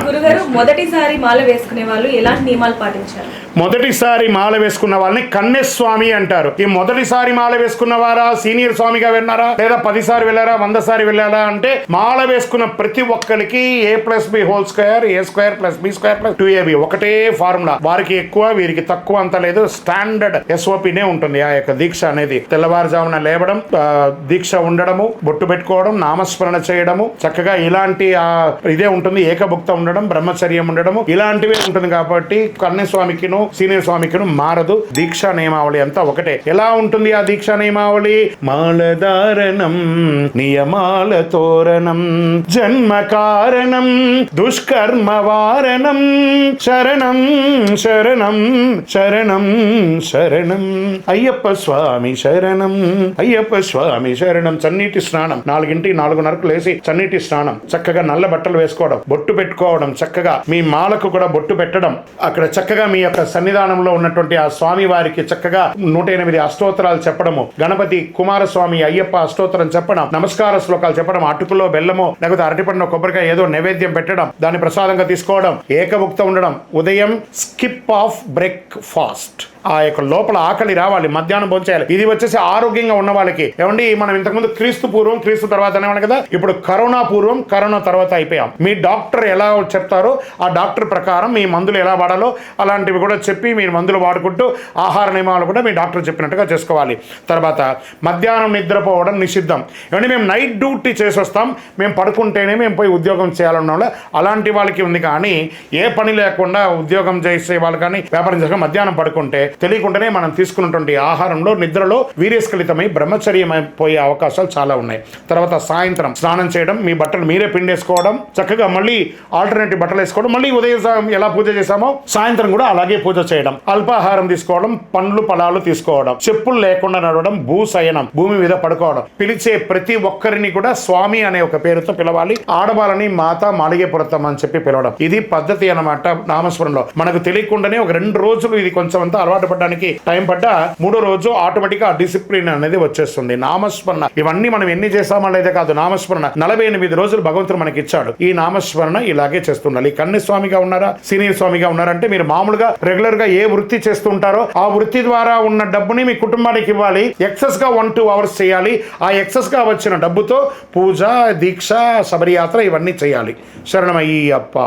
గురుగారు, మొదటిసారి మాల వేసుకునే వాళ్ళు ఎలాంటి నియమాలు పాటించాలి? మొదటిసారి మాల వేసుకున్న వాళ్ళని కన్యస్వామి అంటారు. ఈ మొదటిసారి మాల వేసుకున్న వారా సీనియర్ స్వామిగా వెళ్ళారా, లేదా 10 సారి వెళ్ళారా, 100 సారి వెళ్ళారా అంటే, మాల వేసుకున్న ప్రతి ఒక్కరికి a+b² a² + b² + 2ab ఒకటే ఫార్ములా. వారికి ఎక్కువ, వీరికి తక్కువ అంత లేదు. స్టాండర్డ్ SOPనే ఉంటుంది ఆ యొక్క దీక్ష అనేది. తెల్లవారుజామున లేవడం, దీక్ష ఉండడము, బొట్టు పెట్టుకోవడం, నామస్మరణ చేయడము, చక్కగా ఇలాంటి ఇదే ఉంటుంది. ఏకభుక్త ఉండడం, బ్రహ్మచర్యం ఉండడము, ఇలాంటివే ఉంటుంది. కాబట్టి కన్యస్వామికిను సీనియర్ స్వామికిను మారదు. దీక్షా నియమావళి అంతా ఒకటే. ఎలా ఉంటుంది ఆ దీక్షా నియమావళి? మాలధారణం నియమాల తోరణం జన్మ కారణం దుష్కర్మ వారణం శరణం శరణం శరణం శరణం అయ్యప్ప స్వామి శరణం అయ్యప్ప స్వామి శరణం. చన్నీటి స్నానం, 4:30 లేసి చన్నీటి స్నానం, చక్కగా నల్ల బట్టలు వేసుకోవడం, బొట్టు పెట్టుకోవడం, చక్కగా మీ మాలకు కూడా బొట్టు పెట్టడం, అక్కడ చక్కగా మీ యొక్క సన్నిధానంలో ఉన్నటువంటి ఆ స్వామి వారికి చక్కగా 108 అష్టోత్తరాలు చెప్పడము, గణపతి కుమారస్వామి అయ్యప్ప అష్టోత్తరం చెప్పడం, నమస్కార శ్లోకాలు చెప్పడం, అటుకులో బెల్లము లేకపోతే అరటిపండు కొబ్బరికాయ ఏదో నైవేద్యం పెట్టడం, దాన్ని ప్రసాదంగా తీసుకోవడం, ఏకభుక్త ఉండడం, ఉదయం స్కిప్ ఆఫ్ బ్రేక్ఫాస్ట్, ఆ యొక్క లోపల ఆకలి రావాలి, మధ్యాహ్నం భోంచేయాలి. ఇది వచ్చేసి ఆరోగ్యంగా ఉన్న వాళ్ళకి. ఏమండి, మనం ఇంతకుముందు క్రీస్తు పూర్వం క్రీస్తు తర్వాత అనేవాళ్ళు కదా, ఇప్పుడు కరోనా పూర్వం కరోనా తర్వాత అయిపోయాం. మీ డాక్టర్ ఎలా చెప్తారో ఆ డాక్టర్ ప్రకారం మీ మందులు ఎలా వాడాలో అలాంటివి కూడా చెప్పి మీరు మందులు వాడుకుంటూ ఆహార నియమాలు కూడా మీ డాక్టర్ చెప్పినట్టుగా చేసుకోవాలి. తర్వాత మధ్యాహ్నం నిద్రపోవడం నిషిద్ధం. ఏమంటే మేము నైట్ డ్యూటీ చేసి వస్తాం, మేము పడుకుంటేనే మేము పోయి ఉద్యోగం చేయాలన్న అలాంటి వాళ్ళకి ఉంది. కానీ ఏ పని లేకుండా ఉద్యోగం చేసే వాళ్ళు కానీ వ్యాపారం చేసే మధ్యాహ్నం పడుకుంటే తెలియకుండానే మనం తీసుకున్నటువంటి ఆహారంలో నిద్రలో వీర్యస్ఖలితమై బ్రహ్మచర్యం అయిపోయే అవకాశాలు చాలా ఉన్నాయి. తర్వాత సాయంత్రం స్నానం చేయడం, మీ బట్టలు మీరే పిండేసుకోవడం, చక్కగా మళ్ళీ ఆల్టర్నేటివ్ బట్టలు వేసుకోవడం, మళ్ళీ ఉదయం ఎలా పూజ చేసామో సాయంత్రం కూడా అలాగే పూజ చేయడం, అల్పాహారం తీసుకోవడం, పండ్లు ఫలాలు తీసుకోవడం, చెప్పులు లేకుండా నడవడం, భూశయనం భూమి మీద పడుకోవడం, పిలిచే ప్రతి ఒక్కరిని కూడా స్వామి అనే ఒక పేరుతో పిలవాలి. ఆడవాళ్ళని మాత మాళిగేపురతం అని చెప్పి పిలవడం, ఇది పద్ధతి అన్నమాట నామస్మరణలో. మనకు తెలియకుండానే ఒక 2 రోజులు ఇది కొంచెం అంతా అలవాటు పడడానికి టైం పడ్డా 3వ రోజు ఆటోమేటిక్ గా డిసిప్లిన్ అనేది వచ్చేస్తుంది. నామస్మరణ ఇవన్నీ మనం ఎన్ని చేసామో లేదా కాదు, నామస్మరణ 48 రోజులు భగవంతుడు మనకి ఇచ్చాడు. ఈ నామస్మరణ ఇలాగే చేస్తుండాలి. కన్యస్వామిగా ఉన్నారా, సీనియర్ స్వామిగా ఉన్నారంటే మీరు మామూలుగా రెగ్యులర్ గా ఏ వృత్తి చేస్తుంటారో ఆ వృత్తి ద్వారా ఉన్న డబ్బుని మీ కుటుంబానికి ఇవ్వాలి. ఎక్సెస్ గా 1-2 అవర్స్ చేయాలి. ఆ ఎక్సెస్ గా వచ్చిన డబ్బుతో పూజ, దీక్ష, శబరియాత్ర ఇవన్నీ చేయాలి. శరణమయ్యప్ప.